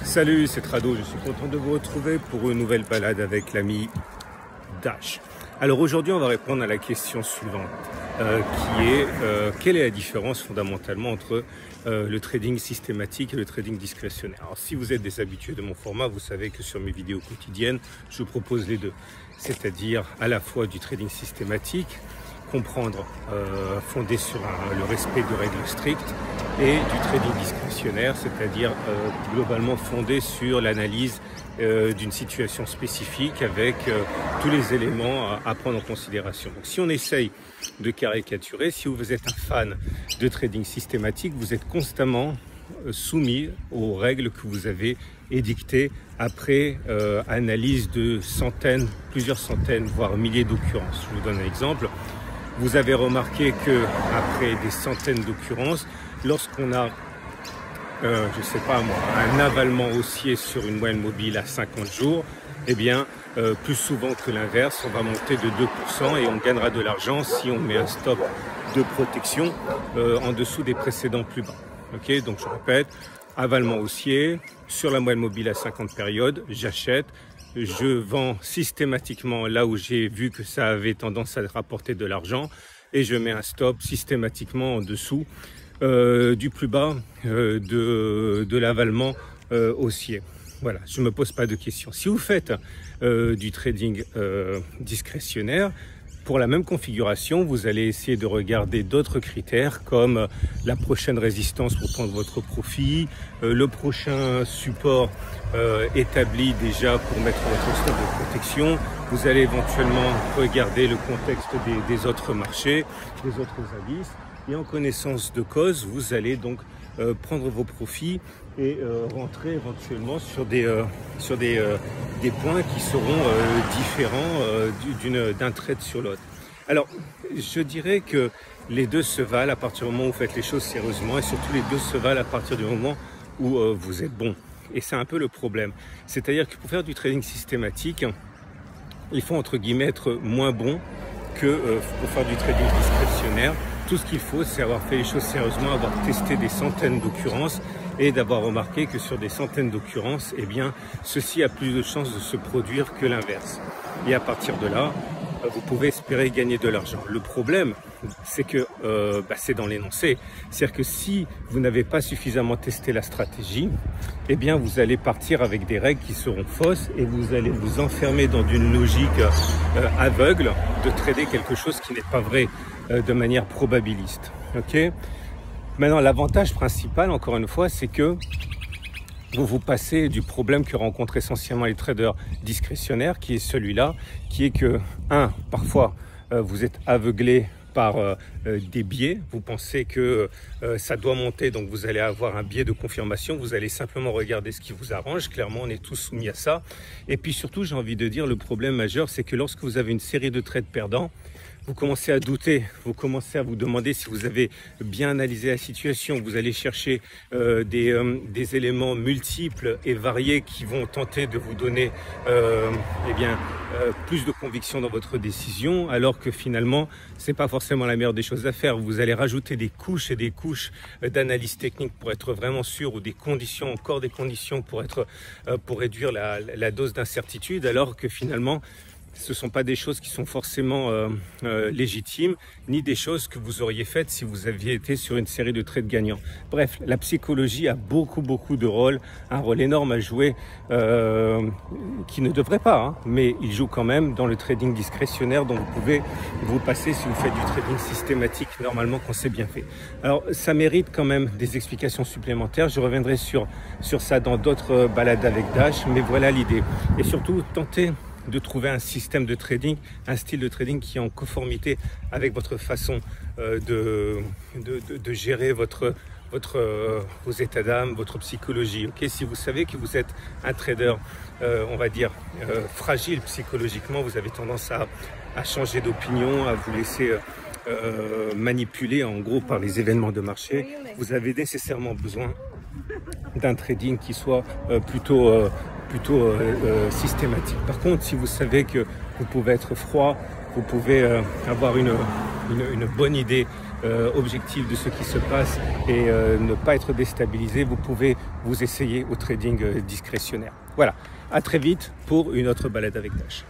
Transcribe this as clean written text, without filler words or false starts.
Salut, c'est Trado, je suis content de vous retrouver pour une nouvelle balade avec l'ami Dash. Alors aujourd'hui, on va répondre à la question suivante, qui est quelle est la différence fondamentalement entre le trading systématique et le trading discrétionnaire. Alors si vous êtes des habitués de mon format, vous savez que sur mes vidéos quotidiennes, je propose les deux, c'est-à-dire à la fois du trading systématique, comprendre, fondé sur le respect de règles strictes, et du trading discrétionnaire, c'est-à-dire globalement fondé sur l'analyse d'une situation spécifique avec tous les éléments à prendre en considération. Donc si on essaye de caricaturer, si vous êtes un fan de trading systématique, vous êtes constamment soumis aux règles que vous avez édictées après analyse de centaines, plusieurs centaines, voire milliers d'occurrences. Je vous donne un exemple. Vous avez remarqué que après des centaines d'occurrences, lorsqu'on a, je sais pas moi, un avalement haussier sur une moyenne mobile à 50 jours, eh bien, plus souvent que l'inverse, on va monter de 2% et on gagnera de l'argent si on met un stop de protection en dessous des précédents plus bas. Ok, donc je répète, avalement haussier sur la moyenne mobile à 50 périodes, j'achète. Je vends systématiquement là où j'ai vu que ça avait tendance à rapporter de l'argent et je mets un stop systématiquement en dessous du plus bas de l'avalement haussier. Voilà, je ne me pose pas de questions. Si vous faites du trading discrétionnaire, pour la même configuration, vous allez essayer de regarder d'autres critères comme la prochaine résistance pour prendre votre profit, le prochain support établi déjà pour mettre votre stop de protection. Vous allez éventuellement regarder le contexte des autres marchés, des autres indices. Et en connaissance de cause, vous allez donc prendre vos profits et rentrer éventuellement sur des points qui seront différents d'un trade sur l'autre. Alors, je dirais que les deux se valent à partir du moment où vous faites les choses sérieusement et surtout les deux se valent à partir du moment où vous êtes bon. Et c'est un peu le problème. C'est-à-dire que pour faire du trading systématique, il faut entre guillemets être moins bon que pour faire du trading discrétionnaire. Tout ce qu'il faut, c'est avoir fait les choses sérieusement, avoir testé des centaines d'occurrences et d'avoir remarqué que sur des centaines d'occurrences, eh bien, ceci a plus de chances de se produire que l'inverse. Et à partir de là, vous pouvez espérer gagner de l'argent. Le problème, c'est que c'est dans l'énoncé. C'est-à-dire que si vous n'avez pas suffisamment testé la stratégie, eh bien, vous allez partir avec des règles qui seront fausses et vous allez vous enfermer dans une logique aveugle de trader quelque chose qui n'est pas vrai de manière probabiliste. Ok ? Maintenant, l'avantage principal, encore une fois, c'est que vous passez du problème que rencontrent essentiellement les traders discrétionnaires, qui est celui-là, qui est que, parfois, vous êtes aveuglé par des biais, vous pensez que ça doit monter, donc vous allez avoir un biais de confirmation, vous allez simplement regarder ce qui vous arrange, clairement on est tous soumis à ça. Et puis surtout, j'ai envie de dire, le problème majeur, c'est que lorsque vous avez une série de trades perdants, vous commencez à douter, vous commencez à vous demander si vous avez bien analysé la situation, vous allez chercher des éléments multiples et variés qui vont tenter de vous donner plus de conviction dans votre décision, alors que finalement, c'est pas forcément la meilleure des choses à faire. Vous allez rajouter des couches et des couches d'analyse technique pour être vraiment sûr, ou des conditions, encore des conditions pour réduire la dose d'incertitude, alors que finalement, ce ne sont pas des choses qui sont forcément légitimes, ni des choses que vous auriez faites si vous aviez été sur une série de trades gagnants. Bref, la psychologie a beaucoup de rôle, un rôle énorme à jouer, qui ne devrait pas, mais il joue quand même dans le trading discrétionnaire dont vous pouvez vous passer si vous faites du trading systématique, normalement qu'on sait bien fait. Alors, ça mérite quand même des explications supplémentaires. Je reviendrai sur ça dans d'autres balades avec Dash, mais voilà l'idée. Et surtout, tentez de trouver un système de trading, un style de trading qui est en conformité avec votre façon de gérer vos états d'âme, votre psychologie. Okay, si vous savez que vous êtes un trader, on va dire, fragile psychologiquement, vous avez tendance à changer d'opinion, à vous laisser manipuler en gros par les événements de marché, vous avez nécessairement besoin d'un trading qui soit plutôt systématique. Par contre, si vous savez que vous pouvez être froid, vous pouvez avoir une bonne idée objectif de ce qui se passe et ne pas être déstabilisé, vous pouvez vous essayer au trading discrétionnaire. Voilà, à très vite pour une autre balade avec Dash.